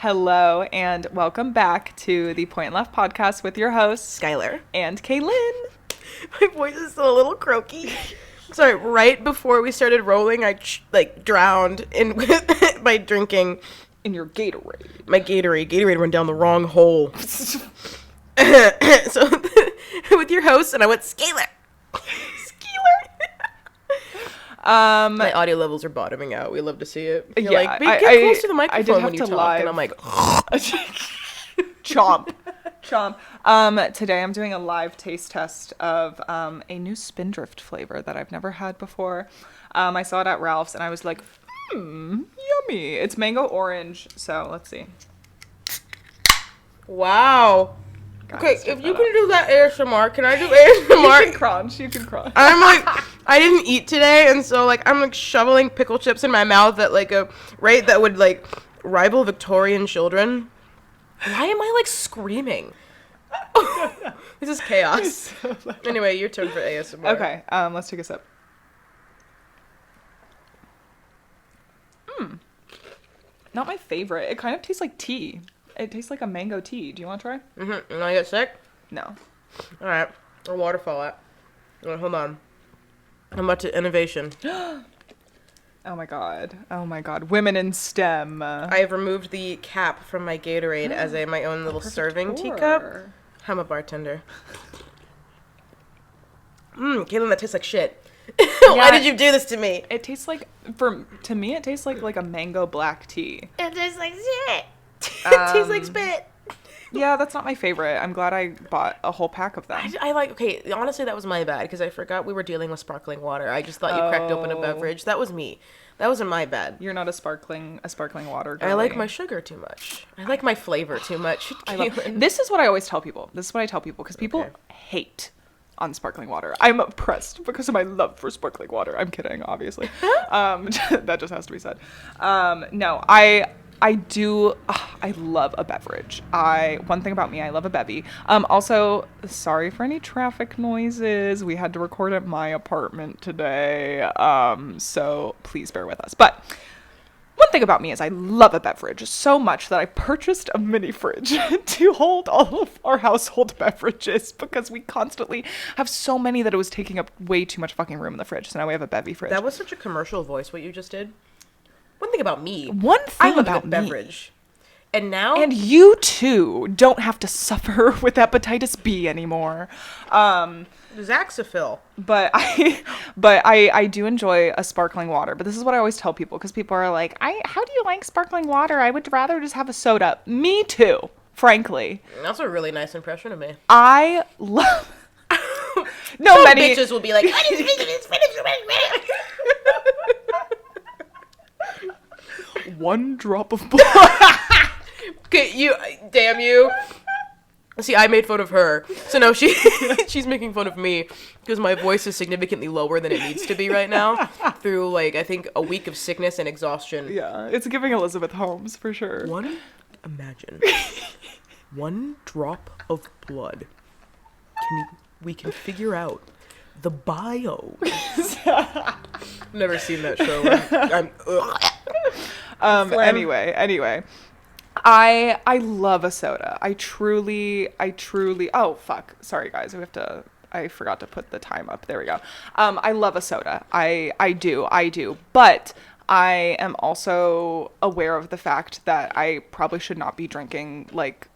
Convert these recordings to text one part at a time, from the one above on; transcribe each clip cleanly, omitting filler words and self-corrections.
Hello and welcome back to the Point Left podcast with your hosts, Skyler and Kaylynne. My voice is still a little croaky. Sorry, right before we started rolling, I drowned in by drinking In your Gatorade. my Gatorade. Gatorade went down the wrong hole. So with your host, and I went Skyler. My audio levels are bottoming out. We love to see it. You're Yeah, get close to the microphone when you talk, live. and I'm like, Chomp. Today I'm doing a live taste test of a new Spindrift flavor that I've never had before. I saw it at Ralph's and I was like, yummy. It's mango orange, so let's see. wow. Gotta Okay, scoop if you that can up. do that ASMR, can I do ASMR? You can crunch. I'm like, I didn't eat today, and so like I'm like shoveling pickle chips in my mouth at like a rate that would like rival Victorian children. Why am I like screaming? This is chaos. Anyway, your turn for ASMR. Okay, let's take a sip. Not my favorite. It kind of tastes like tea. It tastes like a mango tea. Do you want to try? Mm-hmm. And I get sick? No. All right. A waterfall at. Hold on. I'm about to innovation. Oh my god. Women in STEM. I have removed the cap from my Gatorade as my own little serving teacup. I'm a bartender. Kaylynne, that tastes like shit. Why did you do this to me? It tastes like, to me, it tastes like a mango black tea. It tastes like shit. It tastes like spit. Yeah, that's not my favorite. I'm glad I bought a whole pack of them. Okay, honestly, that was my bad, because I forgot we were dealing with sparkling water. I just thought you cracked open a beverage. That was me. That wasn't my bad. You're not a sparkling water girly. I like my sugar too much. I like my flavor too much. This is what I always tell people. Because people hate on sparkling water. I'm oppressed because of my love for sparkling water. I'm kidding, obviously. That just has to be said. No, I love a beverage. One thing about me, I love a bevy. Also, sorry for any traffic noises. We had to record at my apartment today. So please bear with us. But one thing about me is I love a beverage so much that I purchased a mini fridge to hold all of our household beverages because we constantly have so many that it was taking up way too much fucking room in the fridge. So now we have a bevy fridge. That was such a commercial voice, what you just did. One thing about me. I love about a beverage. And now. And you too don't have to suffer with hepatitis B anymore. Zaxafil. But I do enjoy a sparkling water. But this is what I always tell people because people are like, how do you like sparkling water? I would rather just have a soda. Me too, frankly. That's a really nice impression of me. I love. No, many bitches will be like, what is this? One drop of blood. Okay, damn you. See, I made fun of her, so now she's making fun of me because my voice is significantly lower than it needs to be right now through, like, I think a week of sickness and exhaustion. Yeah, it's giving Elizabeth Holmes for sure. Imagine one drop of blood. We can figure out the bio. Never seen that show. Anyway. I love a soda. I truly, oh fuck. Sorry guys, I forgot to put the time up. There we go. I love a soda. I do. But I am also aware of the fact that I probably should not be drinking like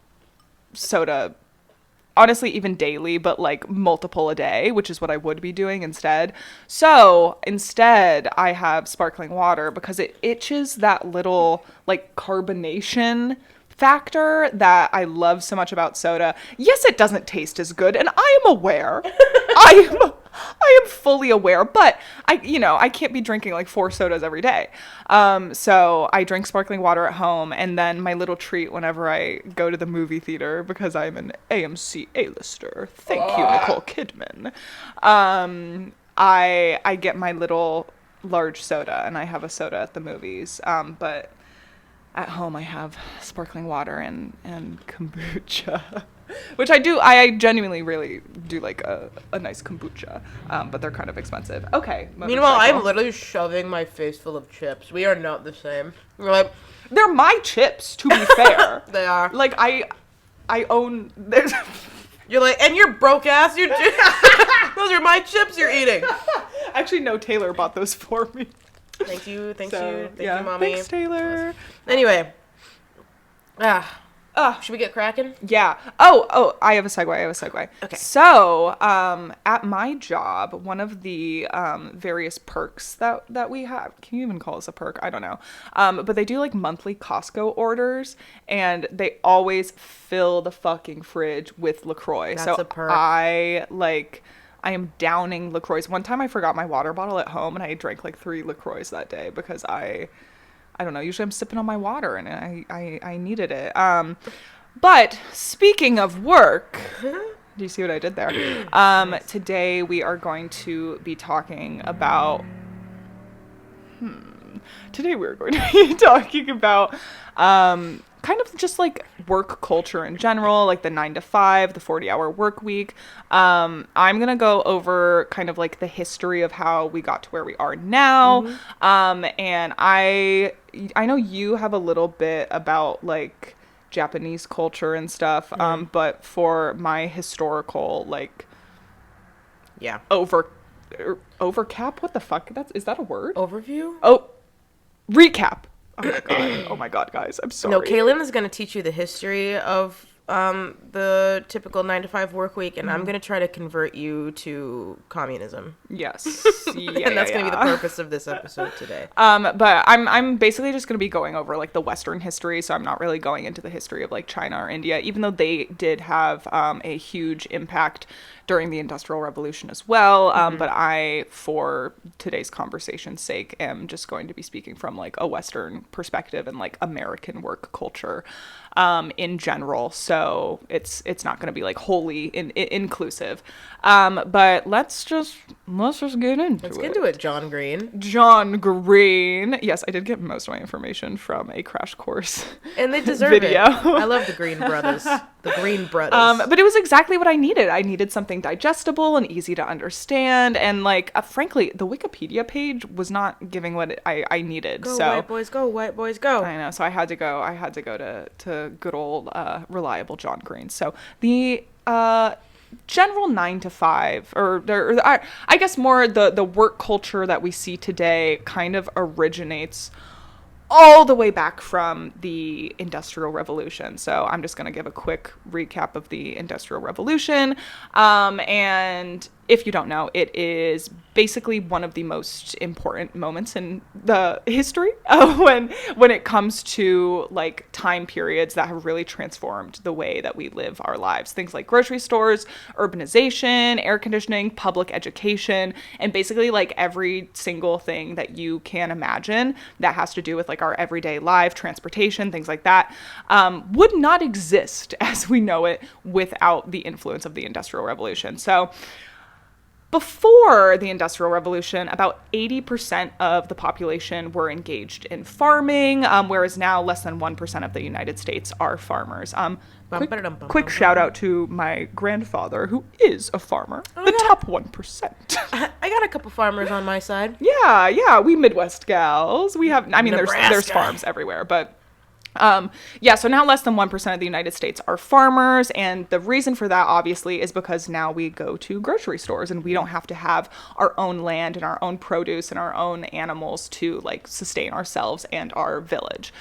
soda, honestly, even daily, but like multiple a day, which is what I would be doing instead. So instead I have sparkling water because it itches that little like carbonation factor that I love so much about soda. Yes, it doesn't taste as good, and I am aware. I am fully aware, but I can't be drinking like 4 sodas every day. So I drink sparkling water at home, and then my little treat whenever I go to the movie theater, because I'm an AMC A-lister. Thank you, Nicole Kidman. I get my little large soda, and I have a soda at the movies. But at home I have sparkling water and kombucha. Which I genuinely really do like a nice kombucha, but they're kind of expensive. Okay. Meanwhile, motorcycle. I'm literally shoving my face full of chips. We are not the same. We're like, They're my chips, to be fair. they are. Like, I own... There's... You're like, and you're broke ass. Those are my chips you're eating. Actually, no, Taylor bought those for me. Thank you, thank So, you, thank yeah, you, mommy. thanks, Taylor. Anyway, should we get cracking? Yeah. Oh, I have a segue. Okay. So, at my job, one of the various perks that we have, can you even call this a perk? I don't know. But they do like monthly Costco orders, and they always fill the fucking fridge with LaCroix. That's so a perk. I am downing LaCroix. One time I forgot my water bottle at home, and I drank like 3 LaCroix that day because I don't know. Usually I'm sipping on my water, and I needed it. But speaking of work, do you see what I did there? Today we are going to be talking about. Today we're going to be talking about kind of just like work culture in general, like the 9 to 5, the 40-hour work week. I'm going to go over kind of like the history of how we got to where we are now. And I know you have a little bit about like Japanese culture and stuff. But for my historical, like, overcap, what the fuck? Is that a word? Overview? Oh, recap. Oh my god, guys, I'm sorry. No, Kaylynne is going to teach you the history of the typical 9 to 5 work week, and I'm going to try to convert you to communism. Yes. And that's going to be the purpose of this episode today. But I'm basically just going to be going over like the Western history, so I'm not really going into the history of like China or India, even though they did have a huge impact during the Industrial Revolution as well. But I, for today's conversation's sake, am just going to be speaking from like a Western perspective and like American work culture in general. So it's not going to be like wholly inclusive. But let's just get into it. Let's get into it, John Green. John Green. Yes, I did get most of my information from a Crash Course and they deserve video. it. I love the Green Brothers. The Green Brothers. But it was exactly what I needed. I needed something digestible and easy to understand. And like, frankly, the Wikipedia page was not giving what I needed. Go, so white boys, go, white boys, go. I know. So I had to go to good old reliable John Green. So the general 9 to 5, I guess more the work culture that we see today kind of originates all the way back from the Industrial Revolution. So I'm just going to give a quick recap of the Industrial Revolution. And if you don't know, it is basically one of the most important moments in the history when it comes to like time periods that have really transformed the way that we live our lives. Things like grocery stores, urbanization, air conditioning, public education, and basically like every single thing that you can imagine that has to do with like our everyday life, transportation, things like that, would not exist as we know it without the influence of the Industrial Revolution. So before the Industrial Revolution, about 80% of the population were engaged Farming, whereas now less than 1% of the United States are farmers. Quick shout out to my grandfather, who is a farmer. The top 1%. I got a couple farmers on my side. Yeah, we Midwest gals. We have, I mean, there's farms everywhere, but so now less than 1% of the United States are farmers, and the reason for that obviously is because now we go to grocery stores and we don't have to have our own land and our own produce and our own animals to like sustain ourselves and our village.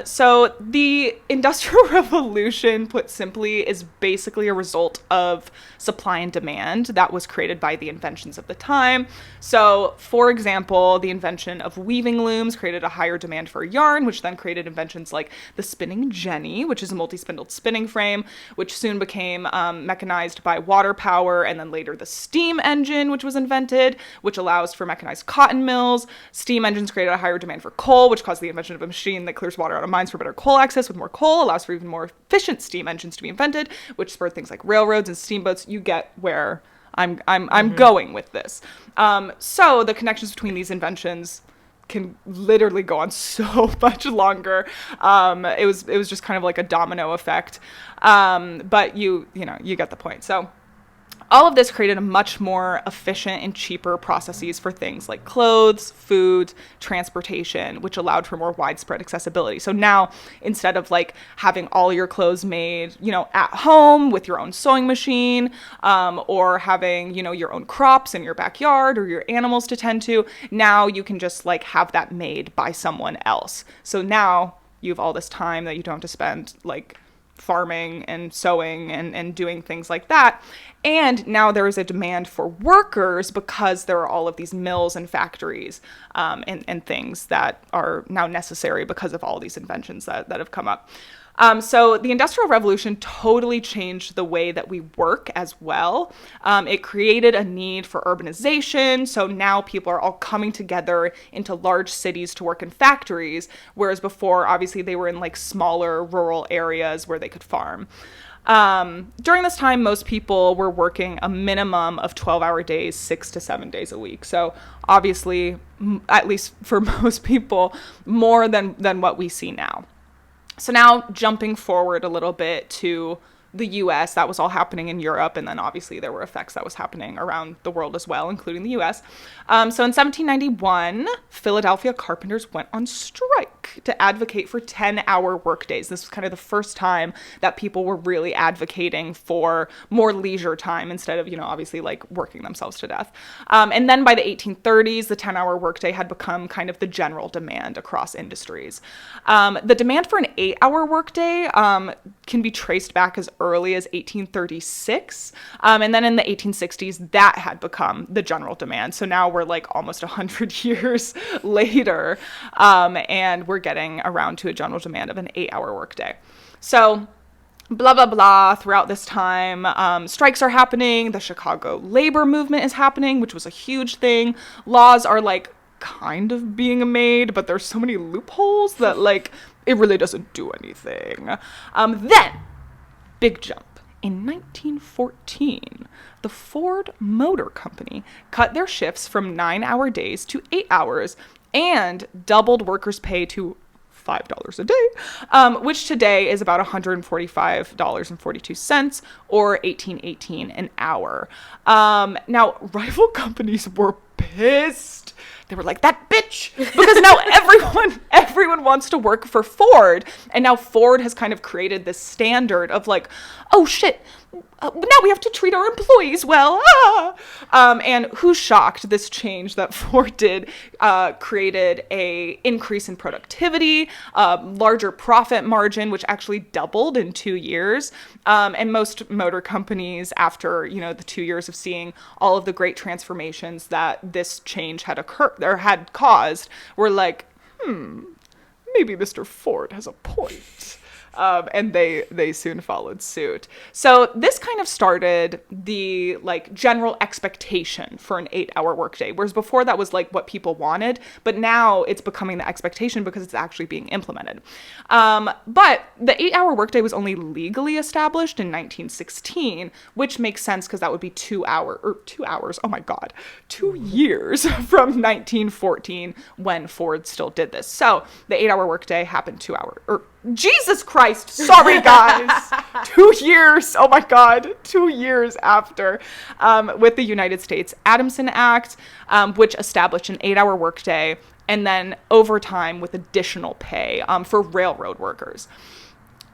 So the Industrial Revolution, put simply, is basically a result of supply and demand that was created by the inventions of the time. So, for example, the invention of weaving looms created a higher demand for yarn, which then created inventions like the spinning jenny, which is a multi-spindled spinning frame, which soon became mechanized by water power, and then later the steam engine, which was invented, which allows for mechanized cotton mills. Steam engines created a higher demand for coal, which caused the invention of a machine that clears water out of mines for better coal access. With more coal, allows for even more efficient steam engines to be invented, which spurred things like railroads and steamboats. You get where I'm going with this. So the connections between these inventions can literally go on so much longer. It was just kind of like a domino effect. But you get the point. So all of this created a much more efficient and cheaper processes for things like clothes, food, transportation, which allowed for more widespread accessibility. So now, instead of like having all your clothes made, at home with your own sewing machine, or having, your own crops in your backyard or your animals to tend to, now you can just like have that made by someone else. So now you have all this time that you don't have to spend like farming and sewing and doing things like that. And now there is a demand for workers because there are all of these mills and factories and things that are now necessary because of all these inventions that have come up. So the Industrial Revolution totally changed the way that we work as well. It created a need for urbanization. So now people are all coming together into large cities to work in factories, whereas before, obviously, they were in like smaller rural areas where they could farm. During this time, most people were working a minimum of 12-hour days, 6 to 7 days a week. So obviously, at least for most people, more than what we see now. So now jumping forward a little bit to the US, that was all happening in Europe. And then obviously there were effects that was happening around the world as well, including the US. So in 1791, Philadelphia carpenters went on strike to advocate for 10-hour workdays. This was kind of the first time that people were really advocating for more leisure time instead of, obviously like working themselves to death. And then by the 1830s, the 10-hour workday had become kind of the general demand across industries. The demand for an 8-hour workday can be traced back as early as 1836. And then in the 1860s, that had become the general demand. So now we're like almost 100 years later, and we're getting around to a general demand of an 8-hour workday. So blah, blah, blah. Throughout this time, strikes are happening. The Chicago labor movement is happening, which was a huge thing. Laws are like kind of being made, but there's so many loopholes that like it really doesn't do anything. Then, big jump. In 1914, the Ford Motor Company cut their shifts from 9-hour days to 8 hours and doubled workers' pay to $5 a day, which today is about $145.42 or $18.18 an hour. Now, rival companies were pissed. They were like, that bitch, because now everyone wants to work for Ford. And now Ford has kind of created this standard of like, oh shit, now we have to treat our employees well. And who's shocked? This change that Ford did created a increase in productivity, larger profit margin, which actually doubled in 2 years. And most motor companies, after the 2 years of seeing all of the great transformations that this change had occurred or had caused, were like, maybe Mr. Ford has a point. And they soon followed suit. So this kind of started the like general expectation for an 8-hour workday, whereas before that was like what people wanted, but now it's becoming the expectation because it's actually being implemented. But the 8-hour workday was only legally established in 1916, which makes sense because that would be 2 hours. Oh my God, 2 years from 1914 when Ford still did this. So the 8-hour workday happened 2 hours. Jesus Christ, sorry guys, 2 years, oh my God, 2 years after, with the United States Adamson Act, which established an 8-hour workday, and then overtime with additional pay for railroad workers.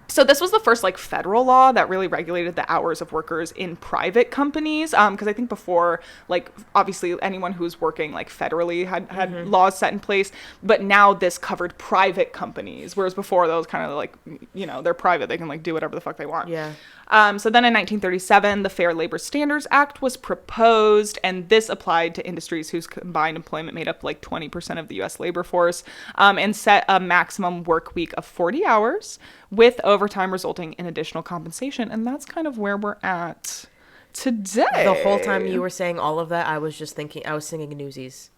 So this was the first like federal law that really regulated the hours of workers in private companies. Because I think before, like obviously anyone who was working like federally had laws set in place, but now this covered private companies. Whereas before those kind of like, they're private. They can like do whatever the fuck they want. Yeah. So then in 1937, the Fair Labor Standards Act was proposed, and this applied to industries whose combined employment made up like 20% of the U.S. labor force, and set a maximum work week of 40 hours with overtime resulting in additional compensation. And that's kind of where we're at today. The whole time you were saying all of that, I was just thinking, I was singing Newsies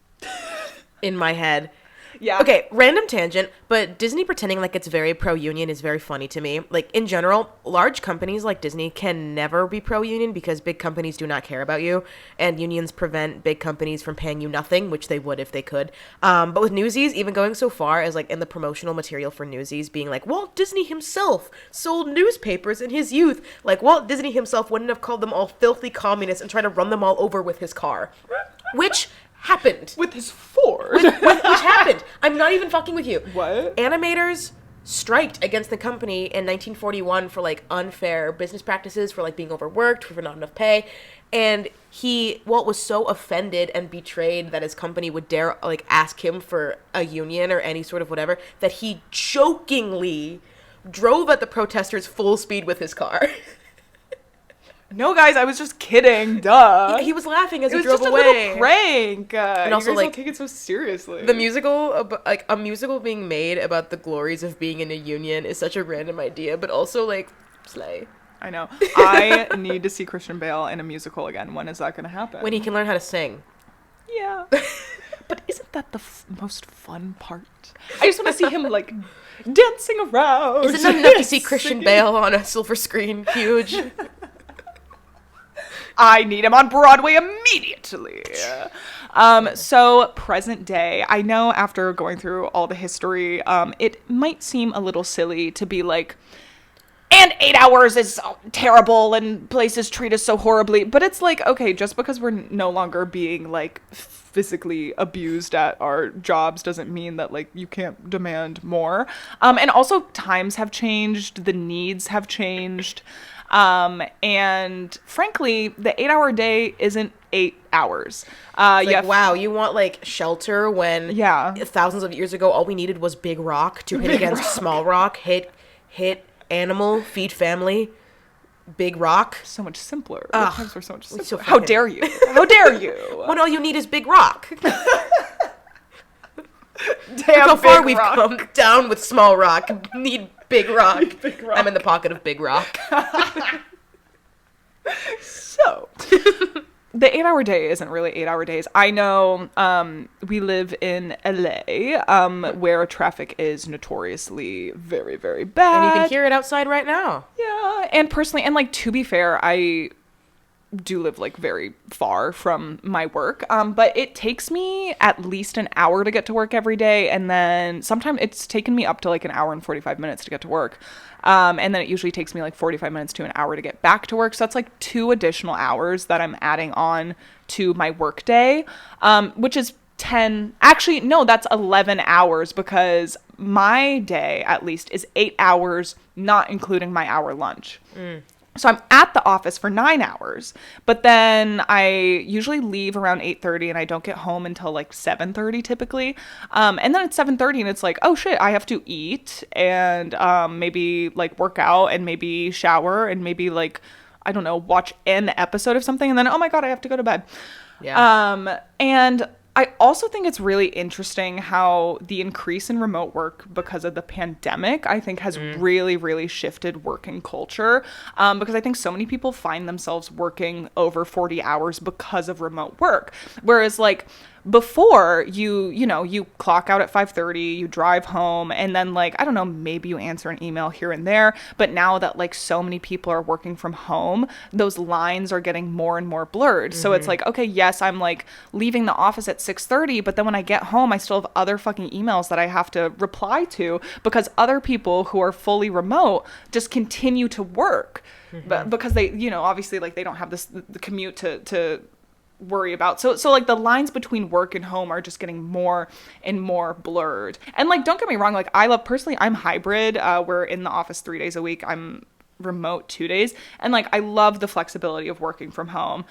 in my head. Yeah. Okay, random tangent, but Disney pretending like it's very pro-union is very funny to me. Like, in general, large companies like Disney can never be pro-union because big companies do not care about you, and unions prevent big companies from paying you nothing, which they would if they could. But with Newsies, even going so far as, like, in the promotional material for Newsies being like, Walt Disney himself sold newspapers in his youth. Like, Walt Disney himself wouldn't have called them all filthy communists and tried to run them all over with his car. Which happened. With his Ford. Which happened. I'm not even fucking with you. What? Animators striked against the company in 1941 for, like, unfair business practices, for, like, being overworked, for not enough pay. And Walt was so offended and betrayed that his company would dare, like, ask him for a union or any sort of whatever, that he jokingly drove at the protesters full speed with his car. No, guys, I was just kidding. Duh. He was laughing as It he was drove just away. a little prank. And also, you guys like, don't take it so seriously. The musical, like, a musical being made about the glories of being in a union is such a random idea, but also, like, slay. I know. I need to see Christian Bale in a musical again. When is that going to happen? When he can learn how to sing. Yeah. But isn't that the most fun part? I just want to see him, like, dancing around. Is it not enough to see Christian Bale on a silver screen? Huge. I need him on Broadway immediately. So present day, I know after going through all the history, it might seem a little silly to be like, and 8 hours is terrible and places treat us so horribly. But it's like, okay, just because we're no longer being, like, physically abused at our jobs doesn't mean that, like, you can't demand more. And also times have changed. The needs have changed. And frankly, the 8-hour day isn't 8 hours. Like, wow, you want, like, shelter when thousands of years ago all we needed was big rock to hit against small rock, hit animal, feed family, big rock. So much simpler. Ugh, times were so much simpler. so How dare you? How dare you? When all you need is big rock. Damn, Look how far we've rock. come down with small rock. Need big rock. Big rock. I'm in the pocket of big rock. So, the 8-hour day isn't really 8-hour days. I know we live in LA, where traffic is notoriously very, very bad. And you can hear it outside right now. Yeah, and personally, and, like, to be fair, I do live, like, very far from my work, but it takes me at least an hour to get to work every day, and then sometimes it's taken me up to, like, an hour and 45 minutes to get to work, and then it usually takes me, like, 45 minutes to an hour to get back to work, so that's, like, 2 additional hours that I'm adding on to my work day, which is 10, actually, no, that's 11 hours, because my day, at least, is 8 hours, not including my hour lunch. So I'm at the office for 9 hours, but then I usually leave around 8:30 and I don't get home until, like, 7:30 typically. And then it's 7:30 and it's like, oh shit, I have to eat and maybe, like, work out and maybe shower and maybe, like, I don't know, watch an episode of something, and then, oh my God, I have to go to bed. Yeah. And I also think it's really interesting how the increase in remote work because of the pandemic, I think, has really, really shifted working culture. Because I think so many people find themselves working over 40 hours because of remote work. Whereas, like, before, you clock out at 5:30, you drive home, and then, like, I don't know, maybe you answer an email here and there. But now that, like, so many people are working from home, those lines are getting more and more blurred. So it's like, okay, yes, I'm, like, leaving the office at 6:30, but then when I get home, I still have other fucking emails that I have to reply to because other people who are fully remote just continue to work. But because they, obviously, like, they don't have the commute to worry about. So like, the lines between work and home are just getting more and more blurred. And, like, don't get me wrong, like, I'm hybrid. We're in the office 3 days a week. I'm remote 2 days. And, like, I love the flexibility of working from home.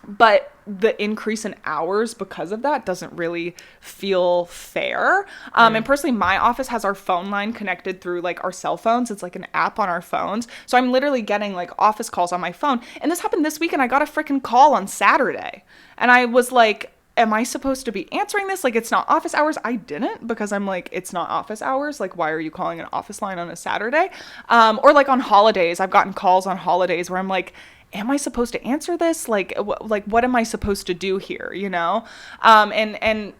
But the increase in hours because of that doesn't really feel fair. And personally, my office has our phone line connected through, like, our cell phones. It's like an app on our phones. So I'm literally getting, like, office calls on my phone. And this happened this week, and I got a freaking call on Saturday. And I was like, am I supposed to be answering this? Like, it's not office hours. I didn't, because I'm like, it's not office hours. Like, why are you calling an office line on a Saturday? Or, like, on holidays, I've gotten calls on holidays where I'm like, am I supposed to answer this? Like, what am I supposed to do here? And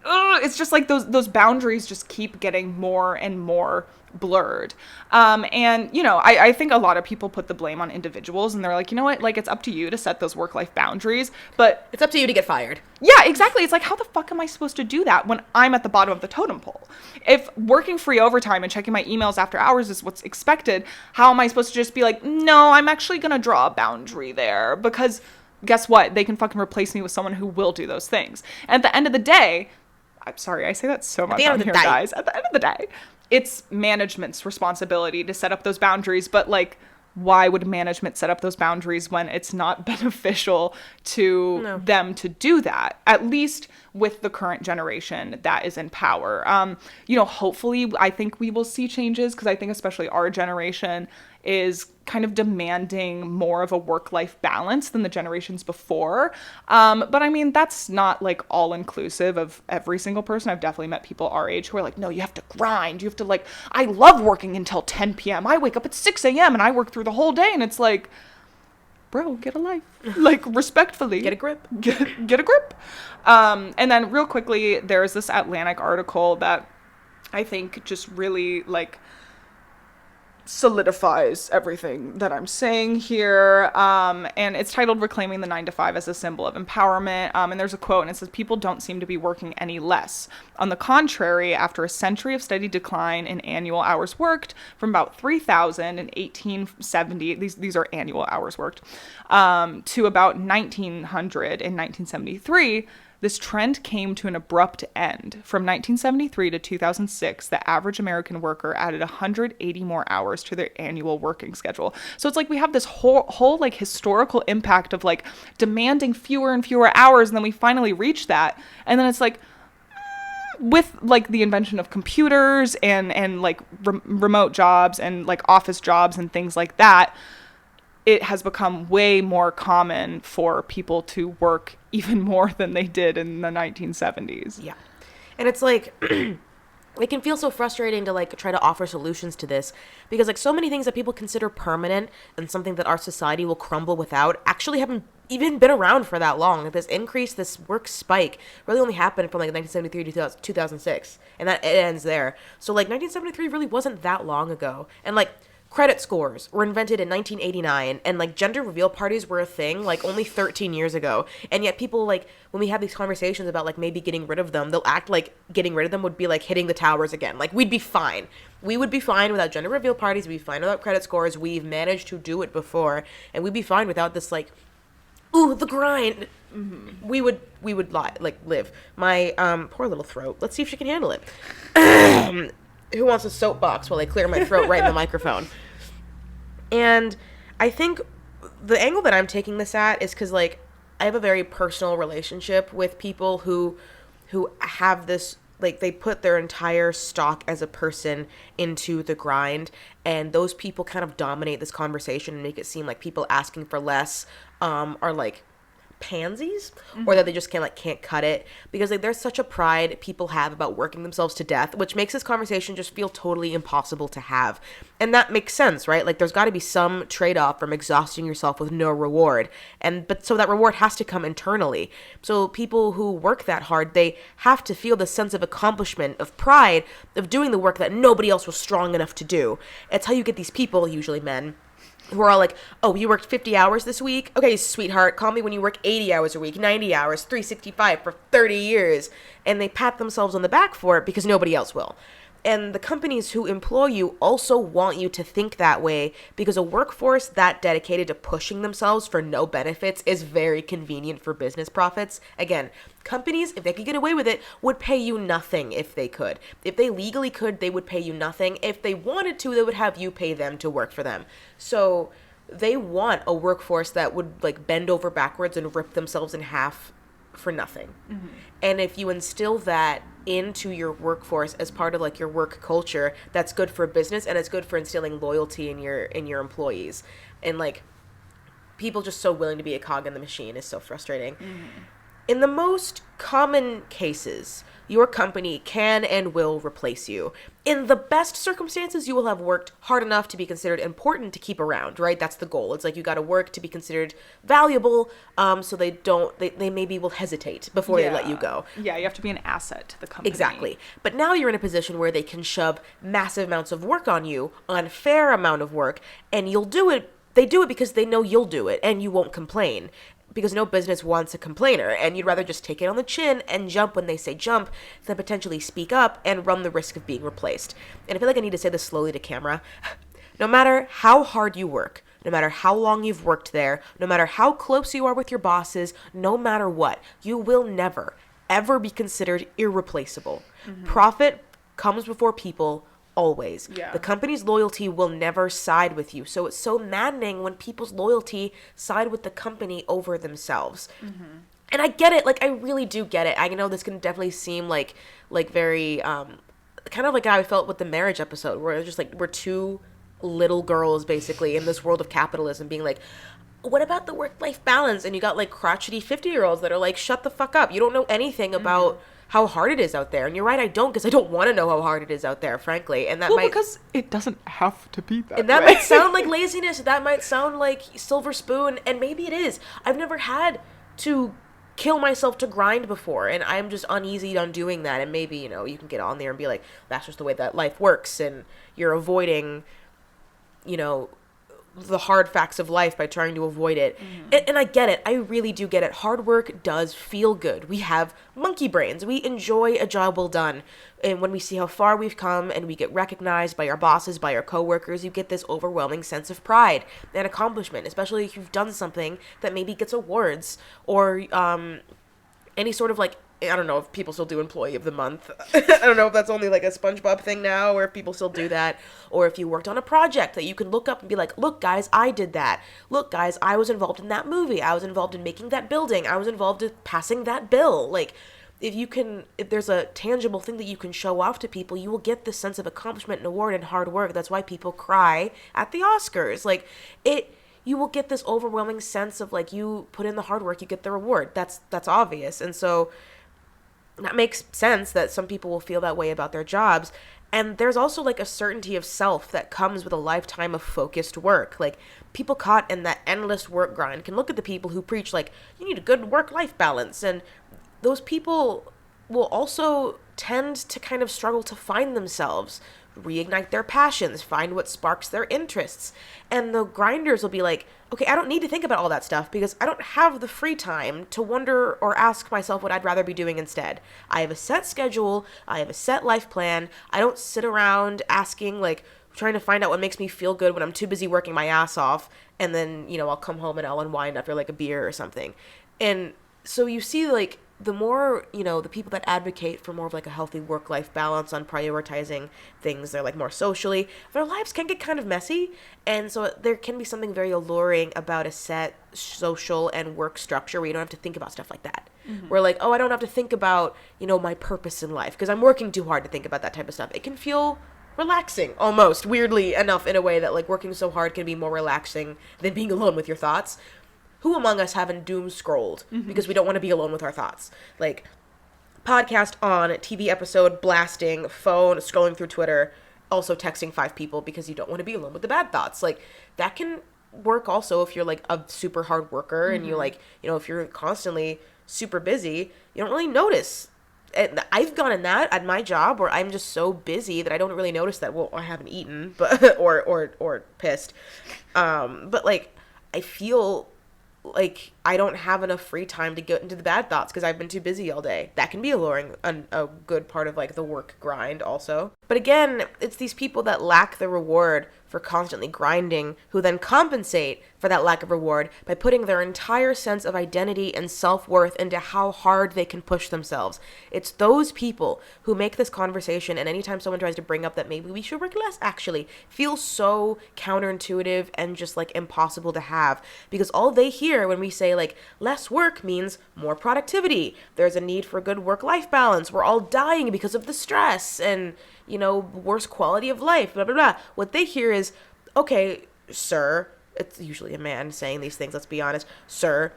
it's just like those boundaries just keep getting more and more blurred. And, you know, I think a lot of people put the blame on individuals and they're like, you know what, like, it's up to you to set those work-life boundaries, but it's up to you to get fired. Yeah, exactly. It's like, how the fuck am I supposed to do that when I'm at the bottom of the totem pole? If working free overtime and checking my emails after hours is what's expected, how am I supposed to just be like, no, I'm actually going to draw a boundary there? Because guess what? They can fucking replace me with someone who will do those things. And at the end of the day, I'm sorry, I say that so much on here, guys. At the end of the day, it's management's responsibility to set up those boundaries. But, like, why would management set up those boundaries when it's not beneficial to them to do that? At least with the current generation that is in power. You know, hopefully, I think we will see changes, because I think especially our generation is kind of demanding more of a work-life balance than the generations before. But I mean, that's not like all inclusive of every single person. I've definitely met people our age who are like, no, you have to grind. You have to, like, I love working until 10 p.m. I wake up at 6 a.m. and I work through the whole day. And it's like, bro, get a life. Like, respectfully. Get a grip. Get a grip. And then real quickly, there's this Atlantic article that I think just really, like, solidifies everything that I'm saying here. And it's titled Reclaiming the 9-to-5 as a Symbol of Empowerment. And there's a quote, and it says, people don't seem to be working any less. On the contrary, after a century of steady decline in annual hours worked from about 3,000 in 1870, these are annual hours worked, to about 1,900 in 1973, this trend came to an abrupt end. From 1973 to 2006, the average American worker added 180 more hours to their annual working schedule. So it's like we have this whole like historical impact of like demanding fewer and fewer hours, and then we finally reach that. And then it's like, with like the invention of computers and like remote jobs and like office jobs and things like that, it has become way more common for people to work even more than they did in the 1970s. Yeah. And it's like, it can feel so frustrating to like try to offer solutions to this, because like so many things that people consider permanent and something that our society will crumble without actually haven't even been around for that long. This increase, this work spike really only happened from like 1973 to 2006, and that it ends there. So like 1973 really wasn't that long ago. And like credit scores were invented in 1989, and like gender reveal parties were a thing like only 13 years ago. And yet people, like, when we have these conversations about like maybe getting rid of them, they'll act like getting rid of them would be like hitting the towers again. Like, we'd be fine. We would be fine without gender reveal parties. We'd be fine without credit scores. We've managed to do it before, and we'd be fine without this like, ooh, the grind. Mm-hmm. We would live. My poor little throat. Let's see if she can handle it. Who wants a soapbox while I clear my throat right in the microphone? And I think the angle that I'm taking this at is because, like, I have a very personal relationship with people who have this, like, they put their entire stock as a person into the grind, and those people kind of dominate this conversation and make it seem like people asking for less are, like, pansies, or that they just can't cut it, because like there's such a pride people have about working themselves to death, which makes this conversation just feel totally impossible to have. And that makes sense, right? Like, there's got to be some trade-off from exhausting yourself with no reward, but so that reward has to come internally. So people who work that hard, they have to feel the sense of accomplishment, of pride, of doing the work that nobody else was strong enough to do. It's how you get these people, usually men, who are all like, oh, you worked 50 hours this week? Okay, sweetheart, call me when you work 80 hours a week, 90 hours, 365 for 30 years. And they pat themselves on the back for it because nobody else will. And the companies who employ you also want you to think that way, because a workforce that dedicated to pushing themselves for no benefits is very convenient for business profits. Again, companies, if they could get away with it, would pay you nothing if they could. If they legally could, they would pay you nothing. If they wanted to, they would have you pay them to work for them. So they want a workforce that would like bend over backwards and rip themselves in half for nothing. Mm-hmm. And if you instill that into your workforce as part of like your work culture, that's good for business, and it's good for instilling loyalty in your employees. And like, people just so willing to be a cog in the machine is so frustrating. Mm-hmm. In the most common cases, your company can and will replace you. In the best circumstances, you will have worked hard enough to be considered important to keep around, right? That's the goal. It's like you got to work to be considered valuable, so they maybe will hesitate before they let you go. Yeah, you have to be an asset to the company. Exactly. But now you're in a position where they can shove massive amounts of work on you, unfair amount of work, and you'll do it. They do it because they know you'll do it, and you won't complain. Because no business wants a complainer, and you'd rather just take it on the chin and jump when they say jump than potentially speak up and run the risk of being replaced. And I feel like I need to say this slowly to camera. No matter how hard you work, no matter how long you've worked there, no matter how close you are with your bosses, no matter what, you will never, ever be considered irreplaceable. Mm-hmm. Profit comes before people, always. Yeah. The company's loyalty will never side with you. So it's so maddening when people's loyalty side with the company over themselves. Mm-hmm. And I get it. Like, I really do get it. I know this can definitely seem like very, kind of like how I felt with the marriage episode, where it's just like, we're two little girls basically in this world of capitalism being like, what about the work-life balance? And you got like crotchety 50-year-olds that are like, shut the fuck up. You don't know anything about how hard it is out there. And you're right, I don't, because I don't want to know how hard it is out there, frankly. And that because it doesn't have to be that. And that way. might sound like laziness. That might sound like silver spoon, and maybe it is. I've never had to kill myself to grind before, and I'm just uneasy on doing that. And maybe, you can get on there and be like, that's just the way that life works, and you're avoiding, the hard facts of life by trying to avoid it. And I get it. I really do get it. Hard work does feel good. We have monkey brains. We enjoy a job well done. And when we see how far we've come and we get recognized by our bosses, by our coworkers, you get this overwhelming sense of pride and accomplishment, especially if you've done something that maybe gets awards or any sort of like, I don't know if people still do Employee of the Month. I don't know if that's only like a SpongeBob thing now, or if people still do that, or if you worked on a project that you can look up and be like, look guys, I did that. Look guys, I was involved in that movie. I was involved in making that building. I was involved in passing that bill. Like, if there's a tangible thing that you can show off to people, you will get this sense of accomplishment and award and hard work. That's why people cry at the Oscars. Like, you will get this overwhelming sense of like, you put in the hard work, you get the reward. That's obvious. And so that makes sense that some people will feel that way about their jobs. And there's also like a certainty of self that comes with a lifetime of focused work. Like, people caught in that endless work grind can look at the people who preach like, you need a good work-life balance. And those people will also tend to kind of struggle to find themselves, reignite their passions, find what sparks their interests. And the grinders will be like, okay, I don't need to think about all that stuff because I don't have the free time to wonder or ask myself what I'd rather be doing instead. I have a set schedule. I have a set life plan. I don't sit around asking, like, trying to find out what makes me feel good when I'm too busy working my ass off. And then, I'll come home and I'll unwind after like a beer or something. And so you see, like, the more, the people that advocate for more of like a healthy work-life balance on prioritizing things, they're like more socially, their lives can get kind of messy. And so there can be something very alluring about a set social and work structure where you don't have to think about stuff like that. Mm-hmm. Where like, oh, I don't have to think about, my purpose in life because I'm working too hard to think about that type of stuff. It can feel relaxing almost, weirdly enough, in a way that like working so hard can be more relaxing than being alone with your thoughts. Who among us haven't doom scrolled because we don't want to be alone with our thoughts? Like, podcast on, TV episode blasting, phone, scrolling through Twitter, also texting 5 people because you don't want to be alone with the bad thoughts. Like, that can work also if you're like a super hard worker and you like, if you're constantly super busy, you don't really notice. And I've gone in that at my job where I'm just so busy that I don't really notice that. Well, I haven't eaten, but or pissed. But like, I feel like I don't have enough free time to get into the bad thoughts because I've been too busy all day. That can be alluring, a good part of like the work grind also. But again, it's these people that lack the reward for constantly grinding who then compensate for that lack of reward by putting their entire sense of identity and self-worth into how hard they can push themselves. It's those people who make this conversation, and anytime someone tries to bring up that maybe we should work less, actually feels so counterintuitive and just like impossible to have, because all they hear when we say like less work means more productivity, there's a need for good work-life balance, we're all dying because of the stress and worse quality of life, blah, blah, blah. What they hear is, okay, sir, it's usually a man saying these things, let's be honest, sir,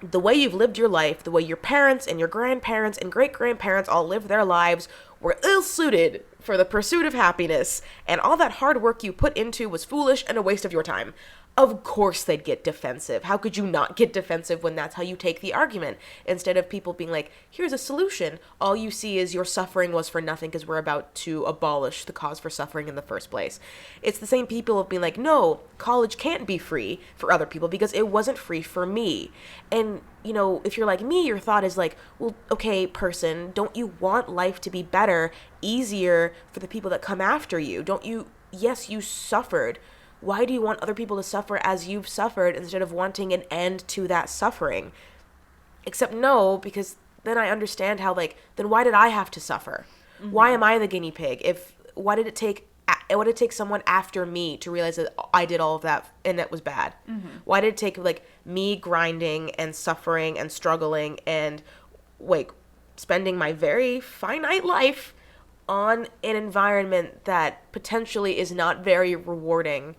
the way you've lived your life, the way your parents and your grandparents and great-grandparents all lived their lives were ill-suited for the pursuit of happiness, and all that hard work you put into was foolish and a waste of your time. Of course they'd get defensive. How could you not get defensive when that's how you take the argument? Instead of people being like, here's a solution, all you see is your suffering was for nothing because we're about to abolish the cause for suffering in the first place. It's the same people of being like, no, college can't be free for other people because it wasn't free for me. And, you know, if you're like me, your thought is like, well, okay, person, don't you want life to be better, easier for the people that come after you? Don't you, yes, you suffered. Why do you want other people to suffer as you've suffered instead of wanting an end to that suffering? Except no, because then I understand how, like, then why did I have to suffer? Mm-hmm. Why am I the guinea pig? Why did it take someone after me to realize that I did all of that and that was bad? Mm-hmm. Why did it take, like, me grinding and suffering and struggling and, like, spending my very finite life on an environment that potentially is not very rewarding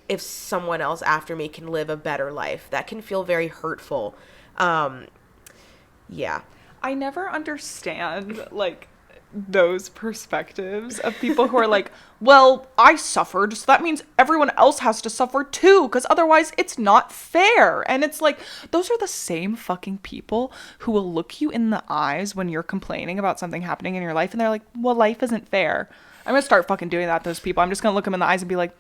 if someone else after me can live a better life? That can feel very hurtful. Yeah. I never understand, like, those perspectives of people who are like, well, I suffered, so that means everyone else has to suffer too, because otherwise it's not fair. And it's like, those are the same fucking people who will look you in the eyes when you're complaining about something happening in your life, and they're like, well, life isn't fair. I'm gonna start fucking doing that to those people. I'm just gonna look them in the eyes and be like,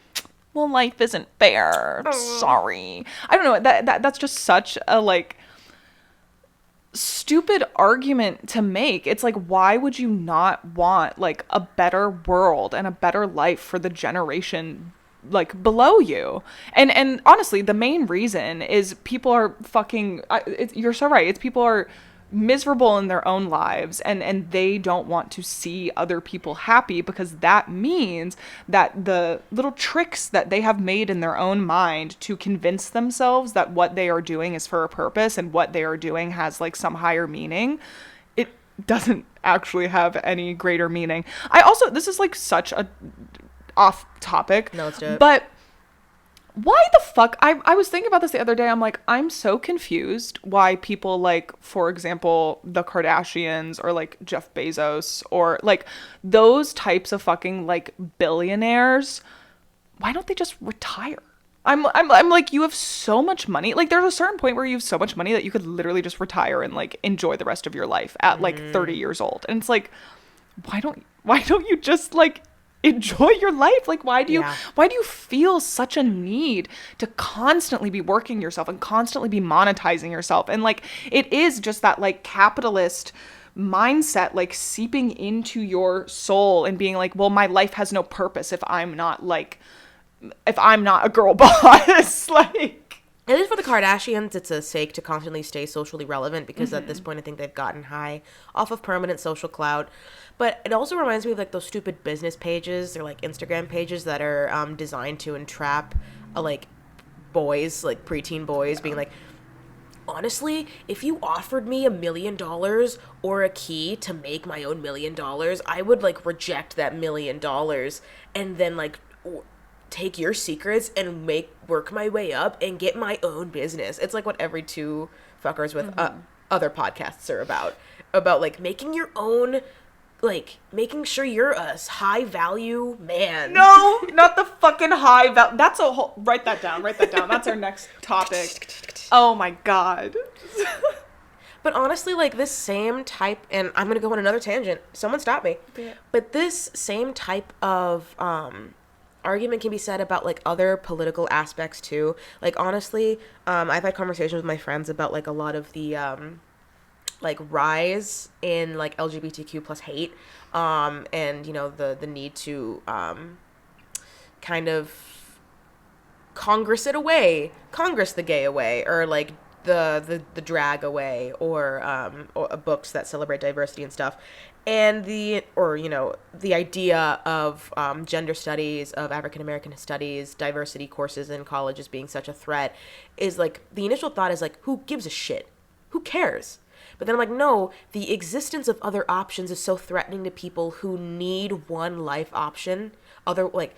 well, life isn't fair. Sorry. I don't know. That's just such a, like, stupid argument to make. It's like, why would you not want, like, a better world and a better life for the generation, like, below you? And honestly, the main reason is people are fucking, you're so right. It's people are miserable in their own lives, and they don't want to see other people happy, because that means that the little tricks that they have made in their own mind to convince themselves that what they are doing is for a purpose and what they are doing has, like, some higher meaning, it doesn't actually have any greater meaning. This is, like, such a off topic. No, let's do it. But why the fuck? I was thinking about this the other day. I'm like, I'm so confused why people, like, for example, the Kardashians or, like, Jeff Bezos or, like, those types of fucking, like, billionaires, why don't they just retire? I'm like, you have so much money. Like, there's a certain point where you have so much money that you could literally just retire and, like, enjoy the rest of your life at, like, 30 years old. And it's like, why don't you just, like, enjoy your life? Like, why do you feel such a need to constantly be working yourself and constantly be monetizing yourself? And, like, it is just that, like, capitalist mindset, like, seeping into your soul and being like, well, my life has no purpose if I'm not a girl boss. Like, at least for the Kardashians, it's a sake to constantly stay socially relevant, because at this point, I think they've gotten high off of permanent social clout. But it also reminds me of, like, those stupid business pages or, like, Instagram pages that are designed to entrap, like, boys, like, preteen boys, being like, honestly, if you offered me $1 million or a key to make my own $1 million, I would, like, reject that $1 million and then, like, take your secrets and work my way up and get my own business. It's like what every two fuckers with other podcasts are about, like, making your own, like, making sure you're a high value man. No, not the fucking high value. That's a whole, write that down. That's our next topic. Oh my God. But honestly, like, this same type, and I'm gonna go on another tangent, someone stop me. Yeah. But this same type of argument can be said about, like, other political aspects too. Like, honestly, I've had conversations with my friends about, like, a lot of the like, rise in, like, LGBTQ plus hate, and, you know, the need to kind of Congress the gay away, or, like, the drag away, or books that celebrate diversity and stuff. And the idea of gender studies, of African American studies, diversity courses in colleges being such a threat, is, like, the initial thought is, like, who gives a shit? Who cares? But then I'm like, no, the existence of other options is so threatening to people who need one life option. Like,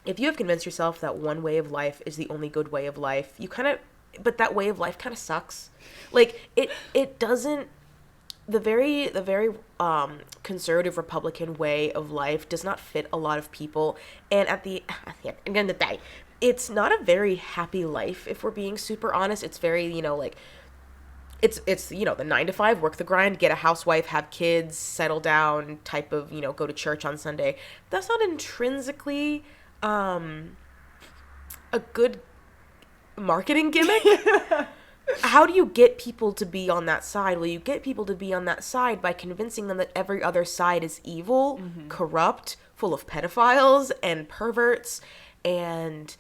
if you have convinced yourself that one way of life is the only good way of life, you kind of but that way of life kind of sucks. Like, it doesn't, the very conservative Republican way of life does not fit a lot of people. And at the end of the day, it's not a very happy life, if we're being super honest. It's very, like, it's the 9 to 5, work the grind, get a housewife, have kids, settle down type of, go to church on Sunday. That's not intrinsically a good marketing gimmick. How do you get people to be on that side? Well, you get people to be on that side by convincing them that every other side is evil, corrupt, full of pedophiles and perverts, and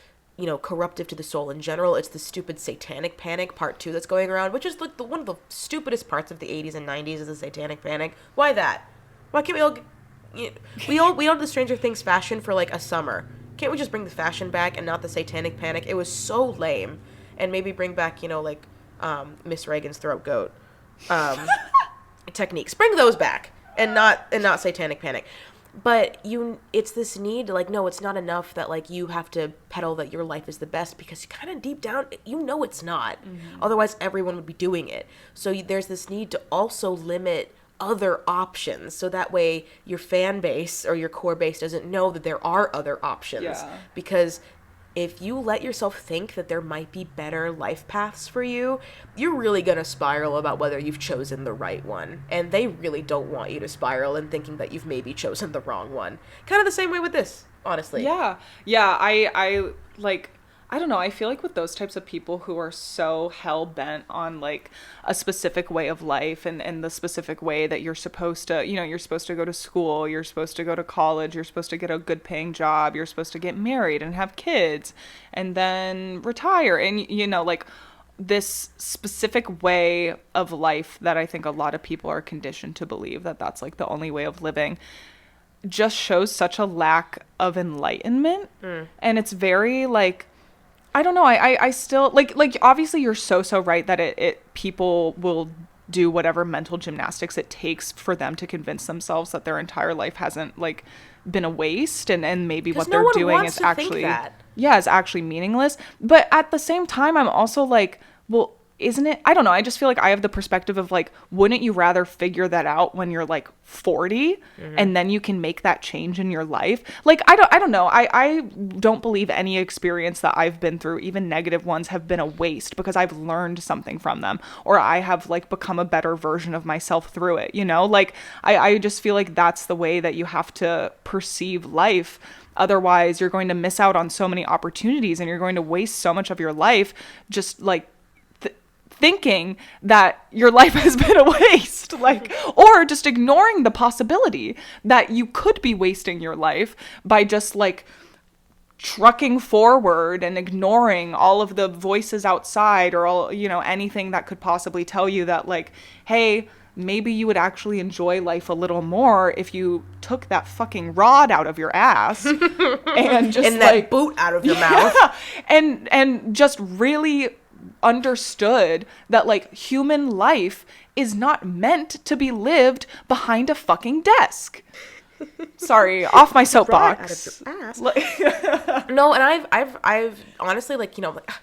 corruptive to the soul in general. It's the stupid satanic panic part 2 that's going around, which is like one of the stupidest parts of the 80s and 90s is the satanic panic. Why that? Why can't we all we all did the Stranger Things fashion for like a summer? Can't we just bring the fashion back and not the satanic panic? It was so lame. And maybe bring back, Miss Reagan's throat goat techniques. Bring those back and not satanic panic. But it's this need, like, no, it's not enough that, like, you have to peddle that your life is the best, because kind of deep down, it's not. Otherwise, everyone would be doing it. So there's this need to also limit other options, so that way your fan base or your core base doesn't know that there are other options. Yeah. Because if you let yourself think that there might be better life paths for you, you're really going to spiral about whether you've chosen the right one. And they really don't want you to spiral in thinking that you've maybe chosen the wrong one. Kind of the same way with this, honestly. Yeah. Yeah. I don't know. I feel like with those types of people who are so hell bent on like a specific way of life and the specific way that you're supposed to, you're supposed to go to school, you're supposed to go to college, you're supposed to get a good paying job, you're supposed to get married and have kids and then retire. And, like this specific way of life that I think a lot of people are conditioned to believe that that's like the only way of living just shows such a lack of enlightenment. And it's very like, I don't know. I still like obviously you're so right that it people will do whatever mental gymnastics it takes for them to convince themselves that their entire life hasn't like been a waste and maybe what they're doing is actually is actually meaningless. But at the same time, I'm also like, well, isn't it? I don't know. I just feel like I have the perspective of like, wouldn't you rather figure that out when you're like 40 and then you can make that change in your life? Like, I don't know. I don't believe any experience that I've been through, even negative ones, have been a waste because I've learned something from them or I have like become a better version of myself through it. Like I just feel like that's the way that you have to perceive life. Otherwise, you're going to miss out on so many opportunities and you're going to waste so much of your life just like thinking that your life has been a waste, like, or just ignoring the possibility that you could be wasting your life by just like trucking forward and ignoring all of the voices outside or all, anything that could possibly tell you that like, hey, maybe you would actually enjoy life a little more if you took that fucking rod out of your ass and just and that boot out of your mouth and just really understood that like human life is not meant to be lived behind a fucking desk. Sorry, off my soapbox. Right out of your ass. No, and I've honestly like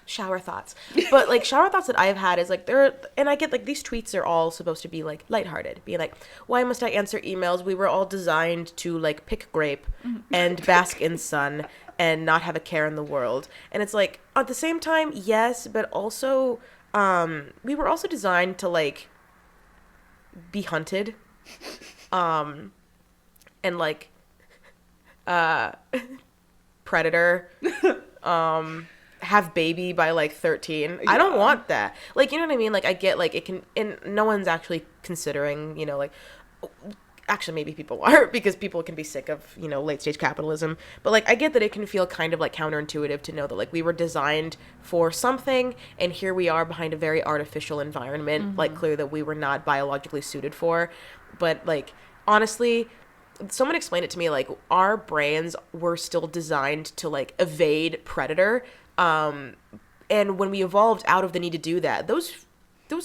shower thoughts, but like shower thoughts that I've had is like and I get like these tweets are all supposed to be like lighthearted, being like, why must I answer emails? We were all designed to like pick grape and bask in sun and not have a care in the world. And it's like at the same time, yes, but also we were also designed to like be hunted. And like predator have baby by like 13. I don't want that. Like, you know what I mean? Like I get like it can, and no one's actually considering, like actually maybe people are because people can be sick of, late stage capitalism. But like I get that it can feel kind of like counterintuitive to know that like we were designed for something and here we are behind a very artificial environment, like clearly that we were not biologically suited for. But like honestly, someone explained it to me, like our brains were still designed to like evade predator, and when we evolved out of the need to do that, those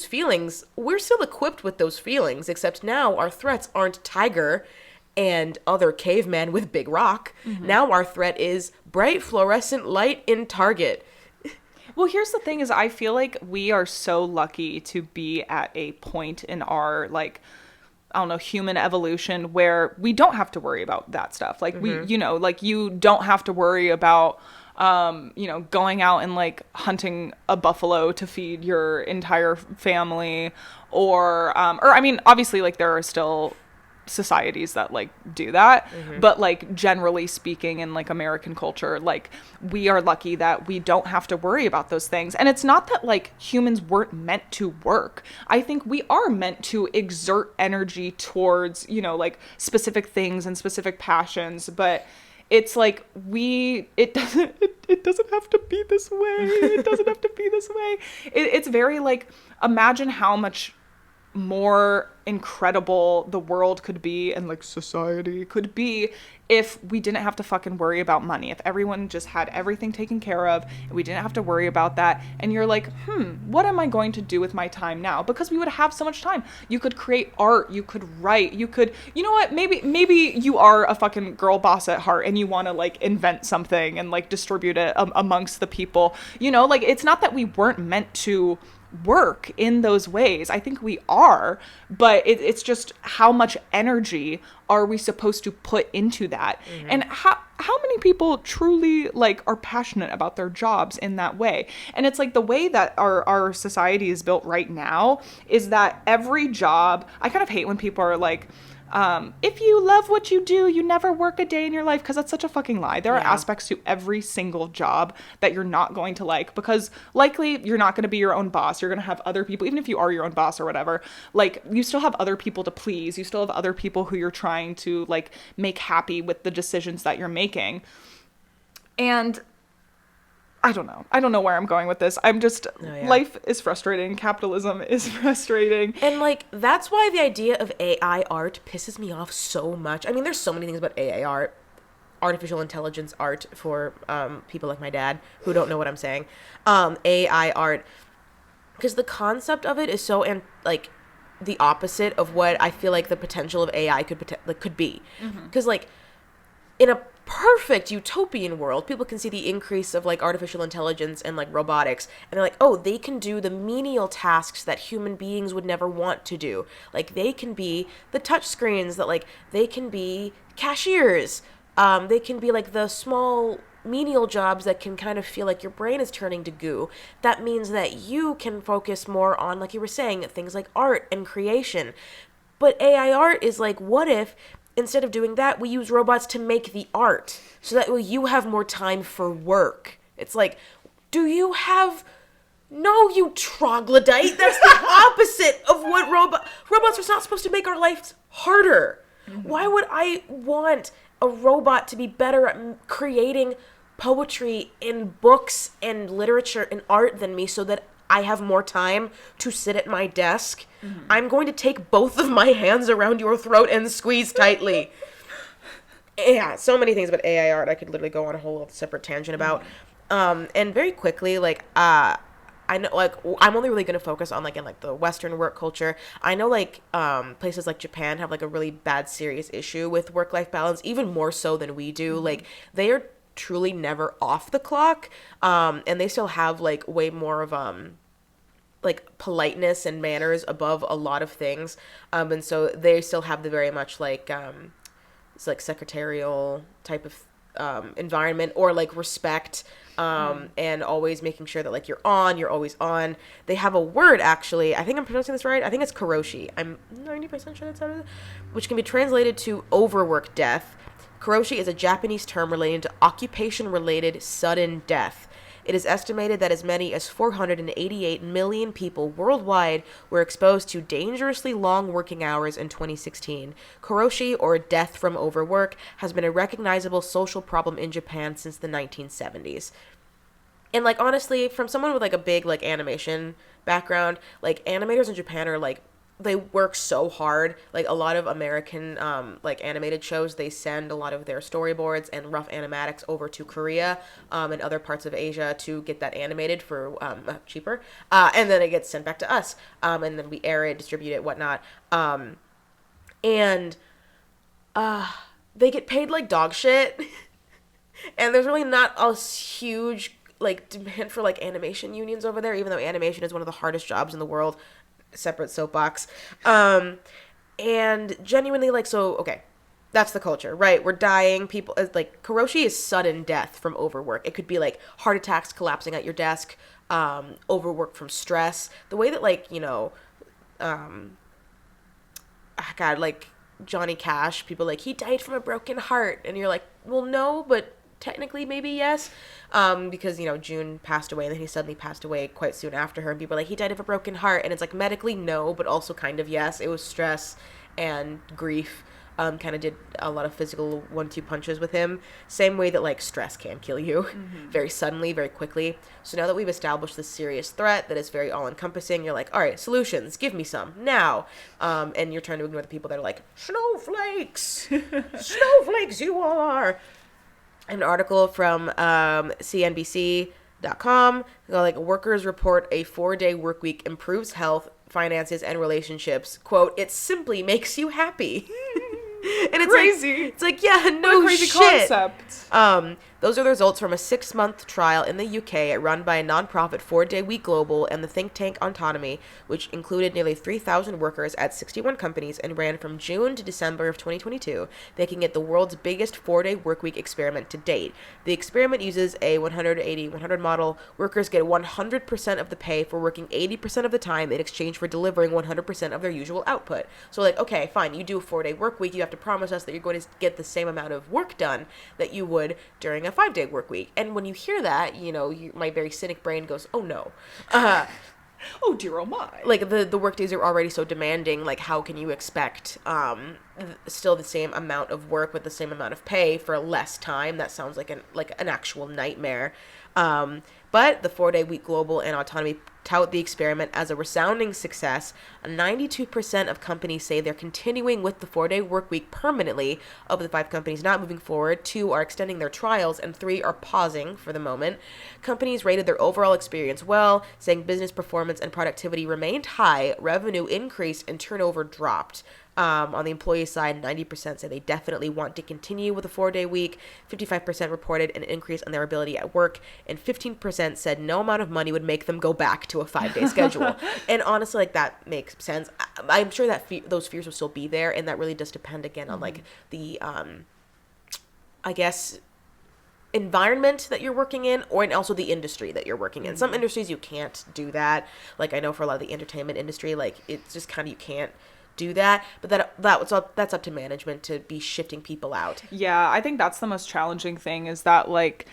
feelings, we're still equipped with those feelings, except now our threats aren't tiger and other caveman with big rock. Now our threat is bright fluorescent light in Target. Well, here's the thing is I feel like we are so lucky to be at a point in our like I don't know, human evolution where we don't have to worry about that stuff. Like we, you know, like you don't have to worry about you know, going out and like hunting a buffalo to feed your entire family or I mean, obviously like there are still societies that like do that, but like generally speaking in like American culture, like we are lucky that we don't have to worry about those things. And it's not that like humans weren't meant to work. I think we are meant to exert energy towards, you know, like specific things and specific passions, but it's like it doesn't have to be this way. It doesn't have to be this way. It's very like, imagine how much more incredible the world could be and like society could be if we didn't have to fucking worry about money, if everyone just had everything taken care of and we didn't have to worry about that. And you're like, what am I going to do with my time now? Because we would have so much time. You could create art, you could write, you could, you know what, maybe you are a fucking girl boss at heart and you want to like invent something and like distribute it amongst the people, you know, like it's not that we weren't meant to work in those ways. I think we are, but it's just how much energy are we supposed to put into that? And how many people truly like are passionate about their jobs in that way? And it's like the way that our society is built right now is that every job, I kind of hate when people are like, if you love what you do, you never work a day in your life, because that's such a fucking lie. There are aspects to every single job that you're not going to like, because likely you're not going to be your own boss. You're going to have other people, even if you are your own boss or whatever, like you still have other people to please. You still have other people who you're trying to like make happy with the decisions that you're making. And I don't know. I don't know where I'm going with this. I'm just, life is frustrating. Capitalism is frustrating. And, like, that's why the idea of AI art pisses me off so much. I mean, there's so many things about AI art, artificial intelligence art for people like my dad who don't know what I'm saying. AI art. Because the concept of it is so, like, the opposite of what I feel like the potential of AI could be. Because, like, in a perfect utopian world, people can see the increase of like artificial intelligence and like robotics, and they're like, oh, they can do the menial tasks that human beings would never want to do. Like they can be the touch screens that like they can be cashiers. They can be like the small menial jobs that can kind of feel like your brain is turning to goo. That means that you can focus more on, like you were saying, things like art and creation. But AI art is like, what if instead of doing that, we use robots to make the art so that way you have more time for work? It's like, do you have... No, you troglodyte. That's the opposite of what robots are not supposed to make our lives harder. Why would I want a robot to be better at creating poetry and books and literature and art than me so that I have more time to sit at my desk? I'm going to take both of my hands around your throat and squeeze tightly. Yeah, so many things about AI art I could literally go on a whole separate tangent about. And very quickly, like, I know, like, I'm only really going to focus on, like, in, like, the Western work culture. I know, like, places like Japan have, like, a really bad, serious issue with work-life balance, even more so than we do. Like, they are truly never off the clock, and they still have, like, way more of, like, politeness and manners above a lot of things, and so they still have the very much, like, it's, like, secretarial type of environment, or, like, respect, and always making sure that, like, you're always on. They have a word, actually, I think I'm pronouncing this right, I think it's karoshi, I'm 90% sure that's how it is, which can be translated to overwork death. Karoshi is a Japanese term relating to occupation-related sudden death. It is estimated that as many as 488 million people worldwide were exposed to dangerously long working hours in 2016. Karoshi, or death from overwork, has been a recognizable social problem in Japan since the 1970s. And, like, honestly, from someone with, like, a big, like, animation background, like, animators in Japan are, like, they work so hard. Like, a lot of American, like, animated shows, they send a lot of their storyboards and rough animatics over to Korea, and other parts of Asia to get that animated for, cheaper. And then it gets sent back to us. And then we air it, distribute it, whatnot. And they get paid like dog shit. And there's really not a huge like demand for like animation unions over there, even though animation is one of the hardest jobs in the world. Separate soapbox. And genuinely, like, so, okay, that's the culture, right? We're dying. People, like, karoshi is sudden death from overwork. It could be, like, heart attacks, collapsing at your desk, overwork from stress. The way that, like, you know, God, like, Johnny Cash, people like, he died from a broken heart. And you're like, well, no, but technically maybe yes. Because, you know, June passed away and then he suddenly passed away quite soon after her. And people are like, he died of a broken heart. And it's like, medically, no, but also kind of yes. It was stress and grief. Kind of did a lot of physical 1-2 punches with him. Same way that, like, stress can kill you very suddenly, very quickly. So now that we've established this serious threat that is very all-encompassing, you're like, all right, solutions, give me some, now. And you're trying to ignore the people that are like, snowflakes! Snowflakes you all are! An article from CNBC.com, like, workers report a 4-day work week improves health, finances, and relationships. Quote, it simply makes you happy. And it's crazy. Like, it's like, yeah, no, what a crazy shit. Concept. Those are the results from a 6-month trial in the UK run by a nonprofit 4-day week global and the think tank Autonomy, which included nearly 3,000 workers at 61 companies and ran from June to December of 2022, making it the world's biggest 4-day workweek experiment to date. The experiment uses a 180-100 model. Workers get 100% of the pay for working 80% of the time in exchange for delivering 100% of their usual output. So, like, okay, fine, you do a 4-day work week, you have to promise us that you're going to get the same amount of work done that you would during a 5-day work week. And when you hear that, you know, my very cynic brain goes, oh no. Oh dear, oh my. Like, the work days are already so demanding, like, how can you expect still the same amount of work with the same amount of pay for less time? That sounds like an actual nightmare. But the 4-day week global and Autonomy tout the experiment as a resounding success. 92% of companies say they're continuing with the 4-day work week permanently. Of the 5 companies not moving forward, 2 are extending their trials and 3 are pausing for the moment. Companies rated their overall experience well, saying business performance and productivity remained high, revenue increased, and turnover dropped. On the employee side, 90% say they definitely want to continue with a 4-day week. 55% reported an increase in their ability at work, and 15% said no amount of money would make them go back to a 5-day schedule. And honestly, like, that makes sense. I'm sure that those fears will still be there, and that really does depend again on like the, I guess, environment that you're working in, and also the industry that you're working in. Some industries you can't do that. Like, I know for a lot of the entertainment industry, like, it's just kind of, you can't do that, but that's up to management to be shifting people out. Yeah, I think that's the most challenging thing, is that, like,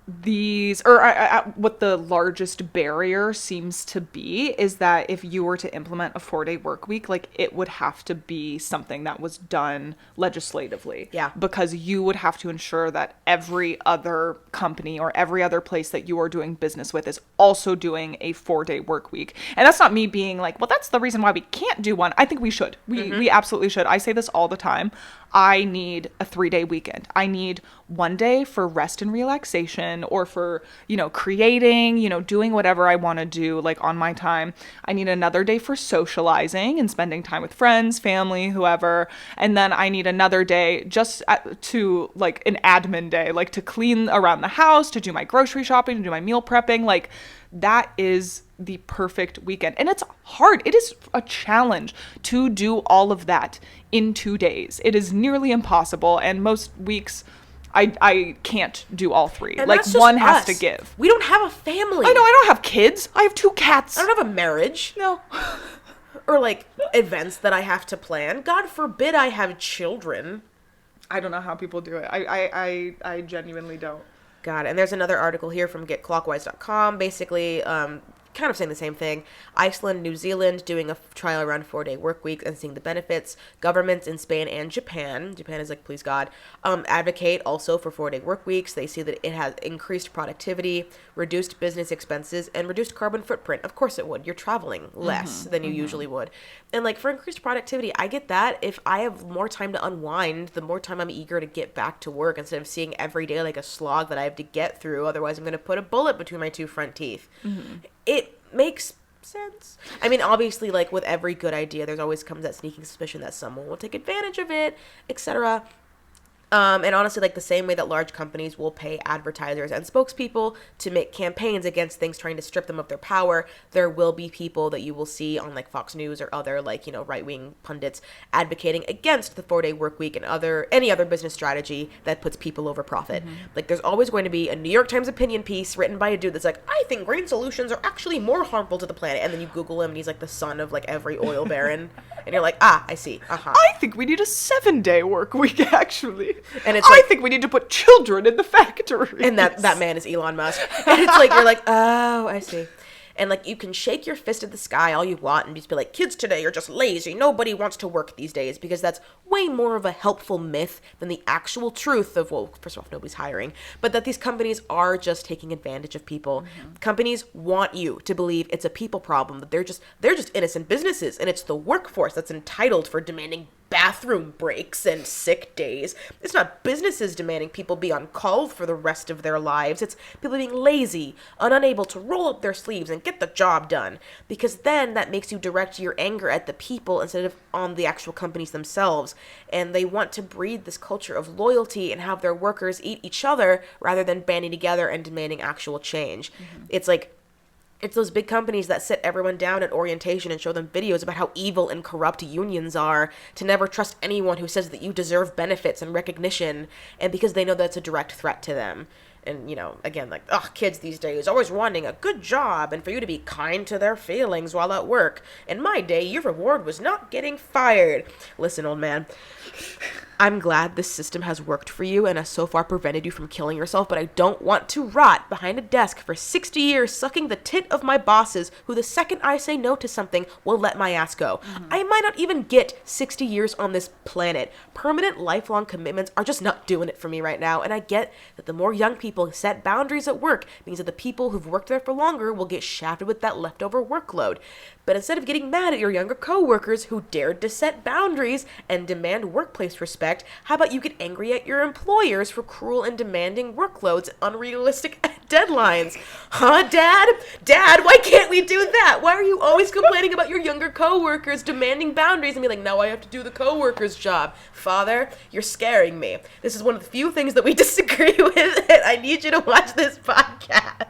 what the largest barrier seems to be is that if you were to implement a 4-day work week, like, it would have to be something that was done legislatively. Yeah. Because you would have to ensure that every other company or every other place that you are doing business with is also doing a 4-day work week. And that's not me being like, well, that's the reason why we can't do one. I think we should. We absolutely should. I say this all the time. I need a 3-day weekend. I need 1 day for rest and relaxation, or for, you know, creating, you know, doing whatever I want to do, like, on my time. I need another day for socializing and spending time with friends, family, whoever. And then I need another day just to, like, an admin day, like, to clean around the house, to do my grocery shopping, to do my meal prepping. Like, that is the perfect weekend. And it's hard. It is a challenge to do all of that in 2 days. It is nearly impossible. And most weeks I can't do all 3. And like, one has to give. We don't have a family. I know, I don't have kids. I have 2 cats. I don't have a marriage. No. Or, like, events that I have to plan. God forbid I have children. I don't know how people do it. I genuinely don't. God, and there's another article here from getclockwise.com, basically kind of saying the same thing. Iceland, New Zealand doing a trial around 4-day work weeks and seeing the benefits. Governments in Spain and Japan is like, please God, advocate also for 4-day work weeks. They see that it has increased productivity, reduced business expenses, and reduced carbon footprint. Of course it would. You're traveling less than you usually would. And, like, for increased productivity, I get that. If I have more time to unwind, the more time I'm eager to get back to work, instead of seeing every day like a slog that I have to get through. Otherwise, I'm going to put a bullet between my 2 front teeth. It makes sense. I mean, obviously, like, with every good idea, there's always comes that sneaking suspicion that someone will take advantage of it, etc. And honestly, like the same way that large companies will pay advertisers and spokespeople to make campaigns against things trying to strip them of their power, there will be people that you will see on like Fox News or other like, right-wing pundits advocating against the 4-day work week and any other business strategy that puts people over profit. Like there's always going to be a New York Times opinion piece written by a dude that's like, I think green solutions are actually more harmful to the planet. And then you Google him and he's like the son of like every oil baron. And you're like, I see. I think we need a 7-day work week, actually. And it's I think we need to put children in the factory. And that man is Elon Musk. And it's like, you're like, oh, I see. And like, you can shake your fist at the sky all you want and just be like, kids today are just lazy. Nobody wants to work these days, because that's way more of a helpful myth than the actual truth of, well, first off, nobody's hiring, but that these companies are just taking advantage of people. Companies want you to believe it's a people problem, that they're just innocent businesses, and it's the workforce that's entitled for demanding bathroom breaks and sick days. It's not businesses demanding people be on call for the rest of their lives. It's people being lazy and unable to roll up their sleeves and get the job done. Because then that makes you direct your anger at the people instead of on the actual companies themselves. And they want to breed this culture of loyalty and have their workers eat each other rather than banding together and demanding actual change. It's those big companies that sit everyone down at orientation and show them videos about how evil and corrupt unions are, to never trust anyone who says that you deserve benefits and recognition, and because they know that's a direct threat to them. And, again, like, kids these days always wanting a good job and for you to be kind to their feelings while at work. In my day, your reward was not getting fired. Listen, old man, I'm glad this system has worked for you and has so far prevented you from killing yourself, but I don't want to rot behind a desk for 60 years sucking the tit of my bosses, who the second I say no to something will let my ass go. I might not even get 60 years on this planet. Permanent lifelong commitments are just not doing it for me right now, and I get that the more young people set boundaries at work means that the people who've worked there for longer will get shafted with that leftover workload. But instead of getting mad at your younger coworkers who dared to set boundaries and demand workplace respect, how about you get angry at your employers for cruel and demanding workloads and unrealistic deadlines? Huh, Dad? Dad, why can't we do that? Why are you always complaining about your younger coworkers demanding boundaries and be like, now I have to do the coworker's job? Father, you're scaring me. This is one of the few things that we disagree with, and I need you to watch this podcast.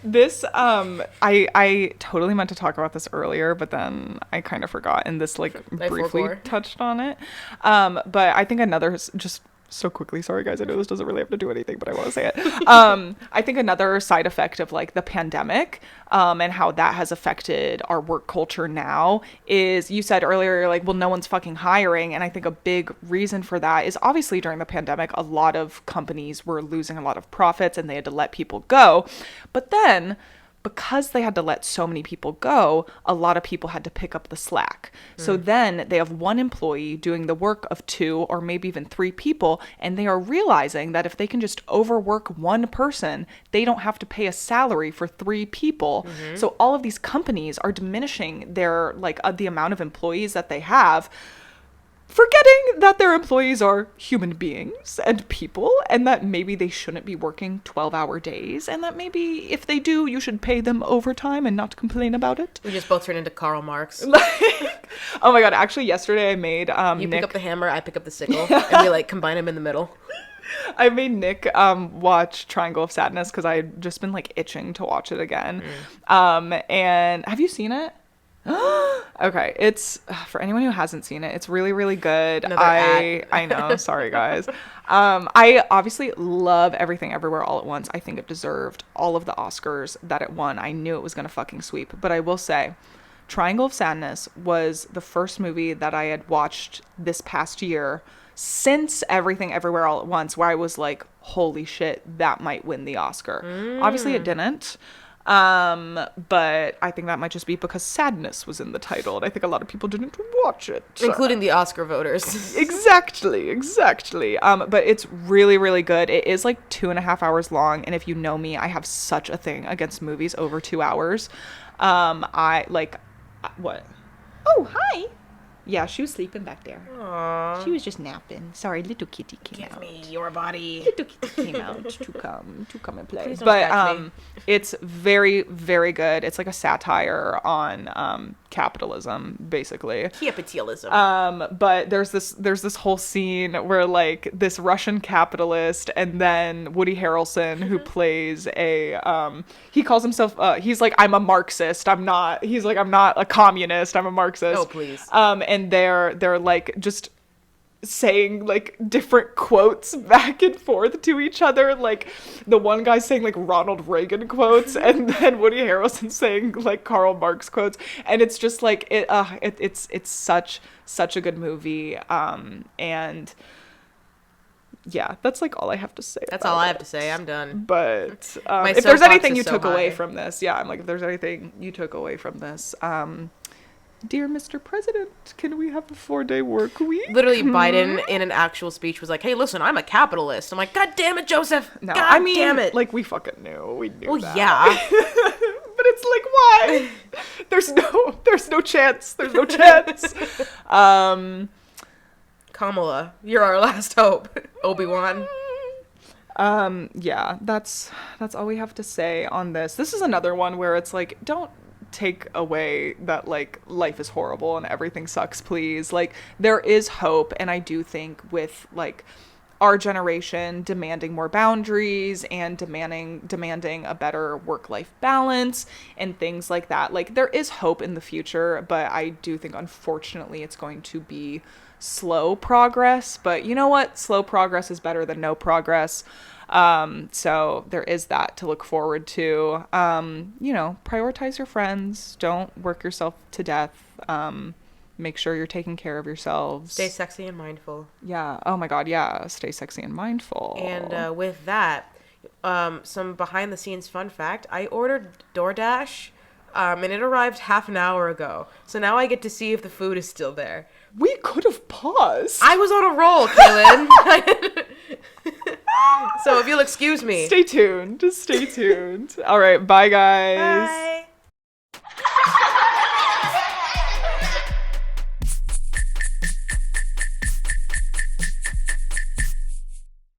This, I totally meant to talk about this earlier, but then I kind of forgot, and this briefly touched on it. But I think another, just so quickly, sorry guys, I know this doesn't really have to do anything, but I want to say it. I think another side effect of the pandemic, and how that has affected our work culture now is, you said earlier, you're like, well, no one's fucking hiring. And I think a big reason for that is obviously during the pandemic, a lot of companies were losing a lot of profits and they had to let people go. But then, because they had to let so many people go, a lot of people had to pick up the slack. So then they have one employee doing the work of 2 or maybe even 3 people, and they are realizing that if they can just overwork one person, they don't have to pay a salary for 3 people. So all of these companies are diminishing their the amount of employees that they have, forgetting that their employees are human beings and people, and that maybe they shouldn't be working 12-hour days, and that maybe if they do, you should pay them overtime and not complain about it. We just both turned into Karl Marx. Oh my god, actually yesterday I made you pick up the hammer, I pick up the sickle, and we combine them in the middle. I made Nick watch Triangle of Sadness because I had just been itching to watch it again. And have you seen it? Okay, it's, for anyone who hasn't seen it, it's really, really good. I know, sorry guys. I obviously love Everything Everywhere All at Once. I think it deserved all of the Oscars that it won. I knew it was gonna fucking sweep, but I will say Triangle of Sadness was the first movie that I had watched this past year since Everything Everywhere All at Once where I was like, holy shit, that might win the Oscar. Obviously it didn't. But I think that might just be because sadness was in the title, and I think a lot of people didn't watch it. Including the Oscar voters. Exactly. But it's really, really good. It is 2.5 hours long, and if you know me, I have such a thing against movies over 2 hours. What? Oh, hi. Yeah, she was sleeping back there. Aww. She was just napping. Sorry, little kitty came out. Give me your body. Little kitty came out to come and play. Please don't But scratch me. it's very, very good. It's like a satire on capitalism, basically. Capitalism. But there's this whole scene where like this Russian capitalist and then Woody Harrelson, who plays he calls himself he's like, I'm a Marxist. I'm not a communist. I'm a Marxist. Oh, please. And they're like just saying like different quotes back and forth to each other. Like the one guy's saying like Ronald Reagan quotes, and then Woody Harrelson saying like Karl Marx quotes, and it's just like it's such a good movie. And yeah, that's like all I have to say. That's all I have to say. I'm done. But My if there's soapbox anything is you so took away high. from this, yeah, I'm like, if there's anything you took away from this, dear Mr. President, can we have a 4-day work week? Literally, Biden in an actual speech was like, "Hey, listen, I'm a capitalist." I'm like, "God damn it, Joseph! No, God I mean, damn it!" like we fucking knew. We knew Well, that. yeah. But it's like, why? There's no chance. There's no chance. Kamala, you're our last hope. Obi-Wan. Yeah, that's all we have to say on this. This is another one where it's like, don't take away that like life is horrible and everything sucks, please. Like there is hope, and I do think with like our generation demanding more boundaries and demanding a better work-life balance and things like that, like there is hope in the future, but I do think unfortunately it's going to be slow progress. But you know what? Slow progress is better than no progress. So there is that to look forward to. Prioritize your friends. Don't work yourself to death. Make sure you're taking care of yourselves. Stay sexy and mindful. Yeah. Oh my God. Yeah. Stay sexy and mindful. And with that, some behind-the-scenes fun fact: I ordered DoorDash, and it arrived half an hour ago. So now I get to see if the food is still there. We could have paused. I was on a roll, Kaylynne. So if you'll excuse me. Stay tuned. All right. Bye, guys. Bye.